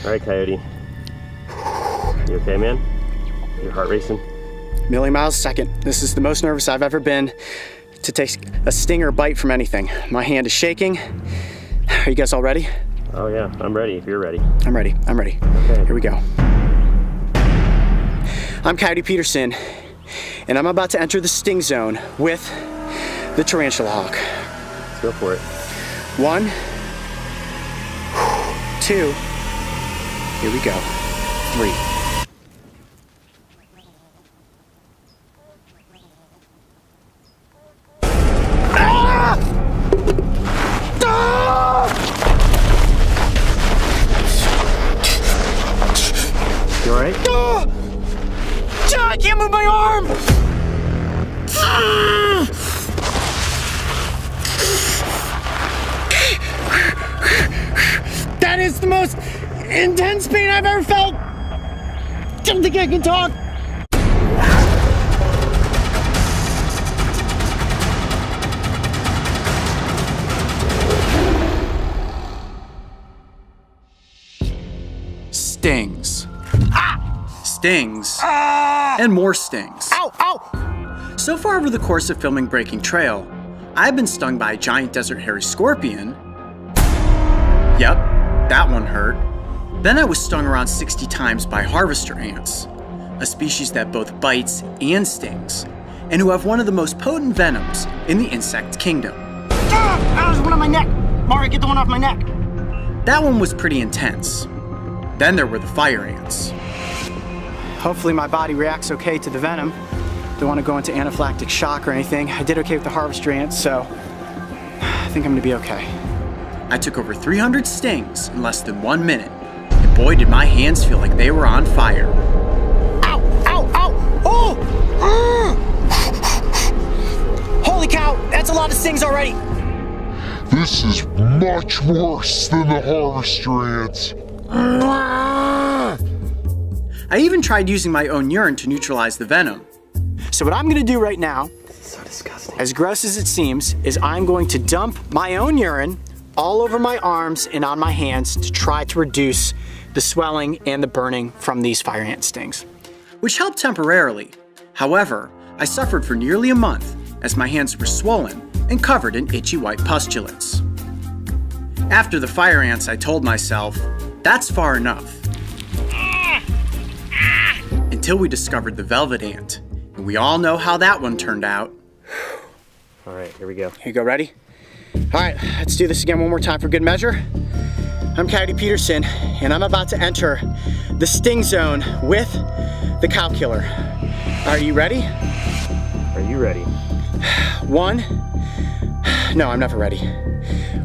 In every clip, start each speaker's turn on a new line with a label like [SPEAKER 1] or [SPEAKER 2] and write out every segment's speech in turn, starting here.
[SPEAKER 1] All right, Coyote. You okay, man? Your heart racing?
[SPEAKER 2] Million miles a second. This is the most nervous I've ever been to take a sting or bite from anything. My hand is shaking. Are you guys all ready?
[SPEAKER 1] Oh yeah, I'm ready if you're ready.
[SPEAKER 2] I'm ready.
[SPEAKER 1] Okay.
[SPEAKER 2] Here we go. I'm Coyote Peterson, and I'm about to enter the sting zone with the tarantula hawk.
[SPEAKER 1] Let's go for it.
[SPEAKER 2] 1, 2, here we go. 3. Ah! Ah!
[SPEAKER 1] You all right?
[SPEAKER 2] Ah! I can't move my arm! That is the most intense pain I've ever felt! I don't think I can talk! Stings. Stings. And more stings.
[SPEAKER 3] Ow! Ow!
[SPEAKER 2] So far over the course of filming Breaking Trail, I've been stung by a giant desert hairy scorpion. Yep, that one hurt. Then I was stung around 60 times by harvester ants, a species that both bites and stings, and who have one of the most potent venoms in the insect kingdom.
[SPEAKER 3] Ah! There's one on my neck! Mari, get the one off my neck!
[SPEAKER 2] That one was pretty intense. Then there were the fire ants. Hopefully my body reacts okay to the venom. Don't want to go into anaphylactic shock or anything. I did okay with the harvester ants, so I think I'm gonna be okay. I took over 300 stings in less than 1 minute, and boy did my hands feel like they were on fire.
[SPEAKER 3] Ow! Ow! Ow! Oh! Holy cow! That's a lot of stings already!
[SPEAKER 4] This is much worse than the harvester ants.
[SPEAKER 2] I even tried using my own urine to neutralize the venom. So what I'm gonna do right now,
[SPEAKER 1] So disgusting.
[SPEAKER 2] as gross as it seems, is I'm going to dump my own urine all over my arms and on my hands to try to reduce the swelling and the burning from these fire ant stings, which helped temporarily. However, I suffered for nearly a month as my hands were swollen and covered in itchy white pustulates. After the fire ants, I told myself, that's far enough. Until we discovered the velvet ant, and we all know how that one turned out.
[SPEAKER 1] All right, here we go.
[SPEAKER 2] Here you go, ready? All right, let's do this again one more time for good measure. I'm Coyote Peterson, and I'm about to enter the sting zone with the cow killer. Are you ready?
[SPEAKER 1] Are you ready?
[SPEAKER 2] 1, no, I'm never ready.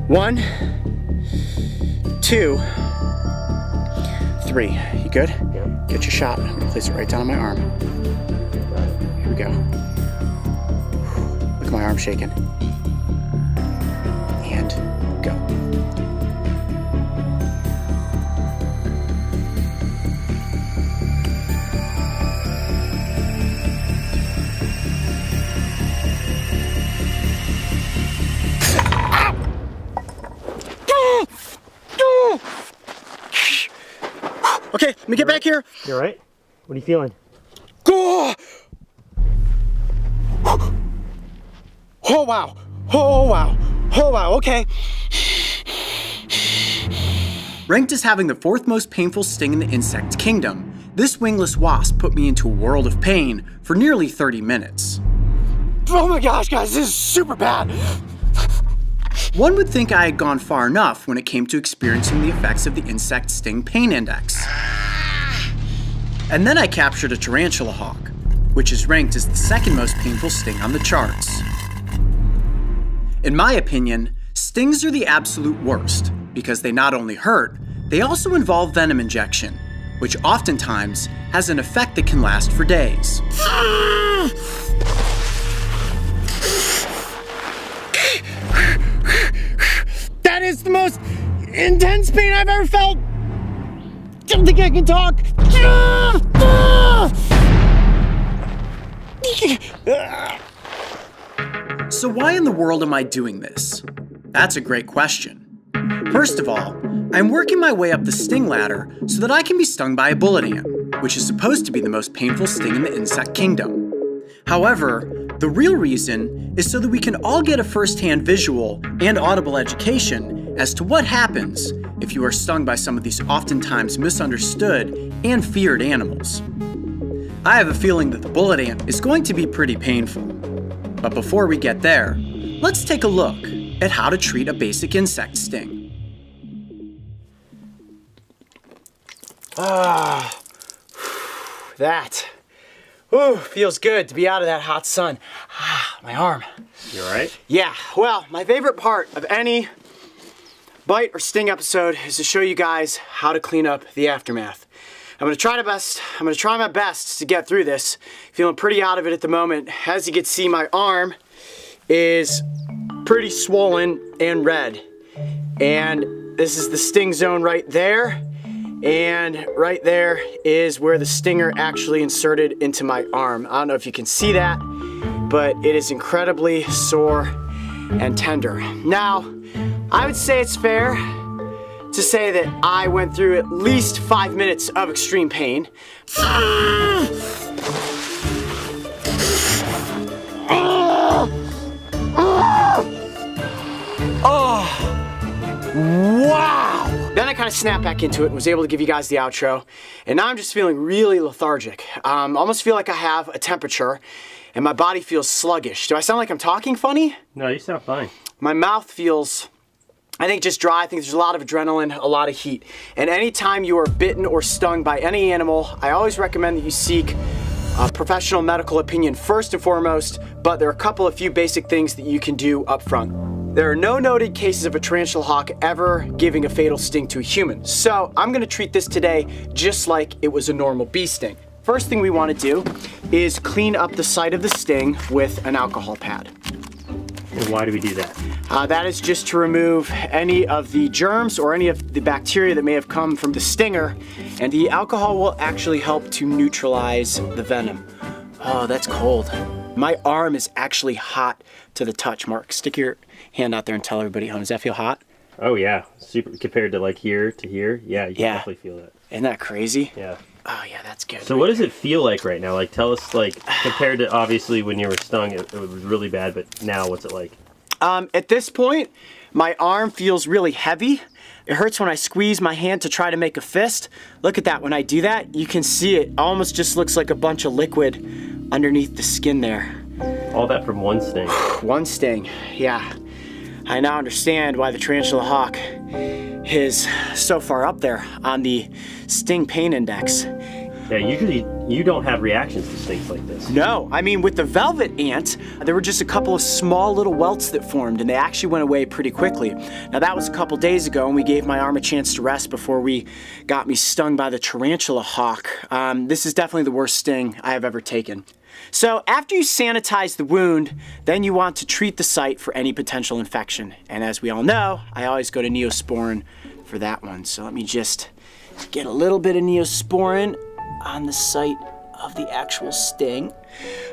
[SPEAKER 2] 1, 2, 3. You good?
[SPEAKER 1] Yep.
[SPEAKER 2] Get your shot. I'm gonna place it right down on my arm. Here we go. Look at my arm shaking. And go. Okay, let me get back here.
[SPEAKER 1] You all right? What are you feeling?
[SPEAKER 2] Go! Oh wow! Oh wow! Oh wow! Okay. Ranked as having the 4th most painful sting in the insect kingdom, this wingless wasp put me into a world of pain for nearly 30 minutes. Oh my gosh, guys, this is super bad. One would think I had gone far enough when it came to experiencing the effects of the insect sting pain index. And then I captured a tarantula hawk, which is ranked as the 2nd most painful sting on the charts. In my opinion, stings are the absolute worst because they not only hurt, they also involve venom injection, which oftentimes has an effect that can last for days. That is the most intense pain I've ever felt! I don't think I can talk! So why in the world am I doing this? That's a great question. First of all, I'm working my way up the sting ladder so that I can be stung by a bullet ant, which is supposed to be the most painful sting in the insect kingdom. However, the real reason is so that we can all get a first-hand visual and audible education as to what happens if you are stung by some of these oftentimes misunderstood and feared animals. I have a feeling that the bullet ant is going to be pretty painful. But before we get there, let's take a look at how to treat a basic insect sting.
[SPEAKER 3] That feels good to be out of that hot sun. My arm.
[SPEAKER 1] You all right?
[SPEAKER 3] Yeah, well, my favorite part of any bite or sting episode is to show you guys how to clean up the aftermath. I'm gonna try my best to get through this. Feeling pretty out of it at the moment. As you can see, my arm is pretty swollen and red. And this is the sting zone right there. And right there is where the stinger actually inserted into my arm. I don't know if you can see that, but it is incredibly sore and tender. Now, I would say it's fair to say that I went through at least 5 minutes of extreme pain. Oh, wow! Then I kind of snapped back into it and was able to give you guys the outro. And now I'm just feeling really lethargic. Almost feel like I have a temperature and my body feels sluggish. Do I sound like I'm talking funny?
[SPEAKER 1] No, you sound fine.
[SPEAKER 3] My mouth feels, I think, just dry. I think there's a lot of adrenaline, a lot of heat. And anytime you are bitten or stung by any animal, I always recommend that you seek professional medical opinion first and foremost, but there are a few basic things that you can do up front. There are no noted cases of a tarantula hawk ever giving a fatal sting to a human. So I'm gonna treat this today just like it was a normal bee sting. First thing we wanna do is clean up the site of the sting with an alcohol pad.
[SPEAKER 1] And why do we do that?
[SPEAKER 3] That is just to remove any of the germs or any of the bacteria that may have come from the stinger, and the alcohol will actually help to neutralize the venom. Oh, that's cold. My arm is actually hot to the touch. Mark, stick your hand out there and tell everybody home. Does that feel hot?
[SPEAKER 1] Oh yeah, super compared to like here to here. Yeah, you can definitely feel that.
[SPEAKER 3] Isn't that crazy?
[SPEAKER 1] Yeah.
[SPEAKER 3] Oh yeah, that's good.
[SPEAKER 1] So what does it feel like right now? Like tell us, like compared to obviously when you were stung, it was really bad, but now what's it like?
[SPEAKER 3] At this point, my arm feels really heavy. It hurts when I squeeze my hand to try to make a fist. Look at that, when I do that, you can see it almost just looks like a bunch of liquid underneath the skin there.
[SPEAKER 1] All that from one sting.
[SPEAKER 3] One sting, yeah. I now understand why the tarantula hawk is so far up there on the sting pain index.
[SPEAKER 1] Yeah, usually you don't have reactions to stings like this.
[SPEAKER 3] No, I mean with the velvet ant, there were just a couple of small little welts that formed and they actually went away pretty quickly. Now that was a couple days ago and we gave my arm a chance to rest before we got me stung by the tarantula hawk. This is definitely the worst sting I have ever taken. So after you sanitize the wound, then you want to treat the site for any potential infection. And as we all know, I always go to Neosporin for that one. So let me just get a little bit of Neosporin on the site of the actual sting.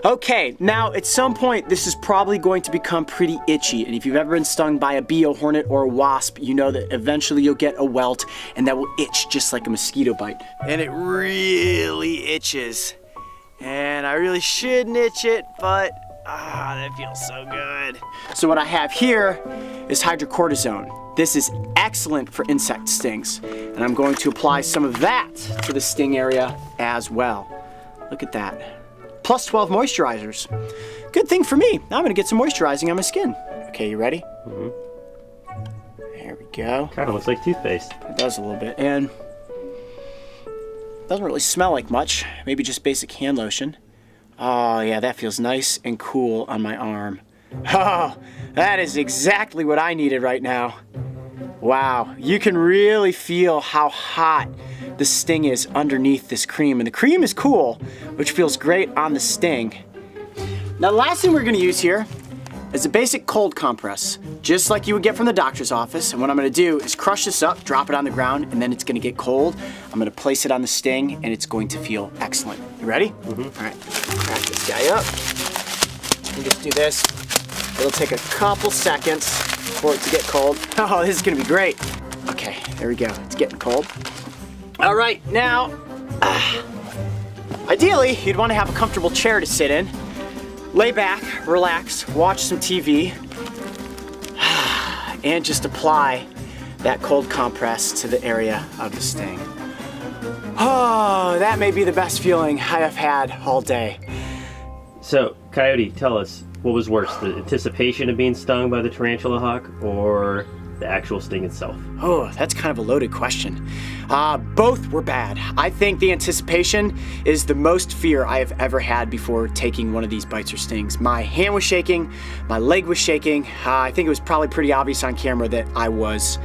[SPEAKER 3] Okay, now at some point this is probably going to become pretty itchy, and if you've ever been stung by a bee, a hornet, or a wasp, you know that eventually you'll get a welt and that will itch just like a mosquito bite. And it really itches. And I really shouldn't itch it, but that feels so good. So what I have here is hydrocortisone. This is excellent for insect stings, and I'm going to apply some of that to the sting area as well. Look at that. Plus 12 moisturizers. Good thing for me. Now I'm gonna get some moisturizing on my skin. Okay, you ready? Mm-hmm. There we go.
[SPEAKER 1] Kind of looks like toothpaste.
[SPEAKER 3] It does a little bit, and doesn't really smell like much. Maybe just basic hand lotion. Oh yeah, that feels nice and cool on my arm. Oh, that is exactly what I needed right now. Wow, you can really feel how hot the sting is underneath this cream. And the cream is cool, which feels great on the sting. Now the last thing we're gonna use here is a basic cold compress, just like you would get from the doctor's office. And what I'm gonna do is crush this up, drop it on the ground, and then it's gonna get cold. I'm gonna place it on the sting, and it's going to feel excellent. You ready? Mm-hmm. All right, crack this guy up. And just do this. It'll take a couple seconds for it to get cold. Oh, this is gonna be great. Okay, there we go. It's getting cold. All right, now, ideally, you'd want to have a comfortable chair to sit in. Lay back, relax, watch some TV, and just apply that cold compress to the area of the sting. Oh, that may be the best feeling I have had all day.
[SPEAKER 1] So, Coyote, tell us, what was worse, the anticipation of being stung by the tarantula hawk or the actual sting itself?
[SPEAKER 3] Oh, that's kind of a loaded question. Both were bad. I think the anticipation is the most fear I have ever had before taking one of these bites or stings. My hand was shaking, my leg was shaking. I think it was probably pretty obvious on camera that I was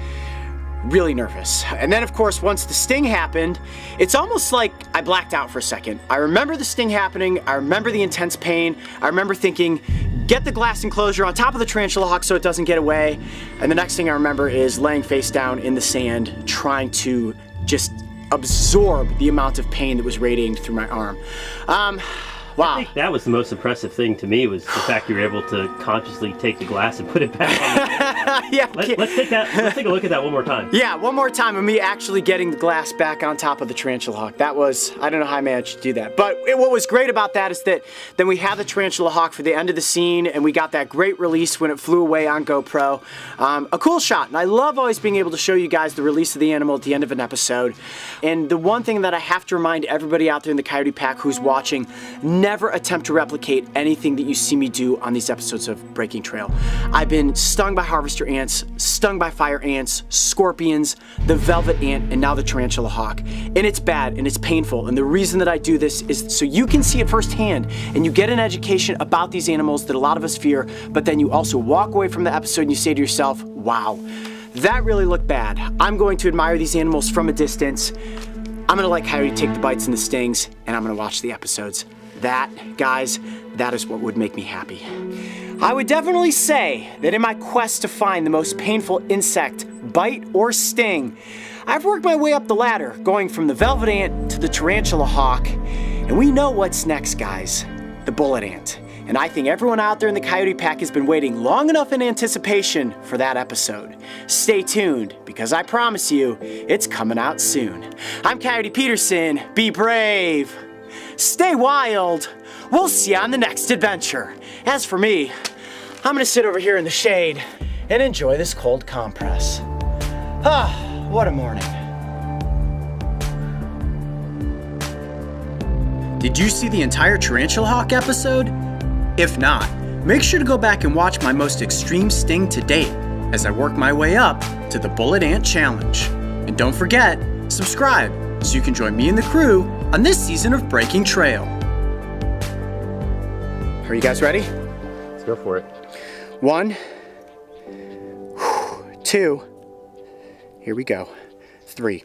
[SPEAKER 3] really nervous. And then, of course, once the sting happened, it's almost like I blacked out for a second. I remember the sting happening, I remember the intense pain, I remember thinking, get the glass enclosure on top of the tarantula hawk so it doesn't get away. And the next thing I remember is laying face down in the sand, trying to just absorb the amount of pain that was radiating through my arm. Wow.
[SPEAKER 1] I think that was the most impressive thing to me, was the fact you were able to consciously take the glass and put it back on.
[SPEAKER 3] Yeah.
[SPEAKER 1] Let's take a look at that one more time.
[SPEAKER 3] Yeah, one more time of me actually getting the glass back on top of the tarantula hawk. That was, I don't know how I managed to do that. But what was great about that is that then we had the tarantula hawk for the end of the scene, and we got that great release when it flew away on GoPro. A cool shot, and I love always being able to show you guys the release of the animal at the end of an episode. And the one thing that I have to remind everybody out there in the Coyote Pack who's watching, never attempt to replicate anything that you see me do on these episodes of Breaking Trail. I've been stung by harvester ants, stung by fire ants, scorpions, the velvet ant, and now the tarantula hawk. And it's bad and it's painful. And the reason that I do this is so you can see it firsthand and you get an education about these animals that a lot of us fear, but then you also walk away from the episode and you say to yourself, wow, that really looked bad. I'm going to admire these animals from a distance. I'm gonna let Coyote take the bites and the stings, and I'm gonna watch the episodes. That, guys, that is what would make me happy. I would definitely say that in my quest to find the most painful insect, bite or sting, I've worked my way up the ladder, going from the velvet ant to the tarantula hawk, and we know what's next, guys, the bullet ant. And I think everyone out there in the Coyote Pack has been waiting long enough in anticipation for that episode. Stay tuned, because I promise you, it's coming out soon. I'm Coyote Peterson. Be brave. Stay wild. We'll see you on the next adventure. As for me, I'm gonna sit over here in the shade and enjoy this cold compress. Ah, what a morning.
[SPEAKER 2] Did you see the entire tarantula hawk episode? If not, make sure to go back and watch my most extreme sting to date as I work my way up to the Bullet Ant Challenge. And don't forget, subscribe so you can join me and the crew on this season of Breaking Trail.
[SPEAKER 3] Are you guys ready?
[SPEAKER 1] Let's go for it.
[SPEAKER 3] 1, 2, here we go, 3.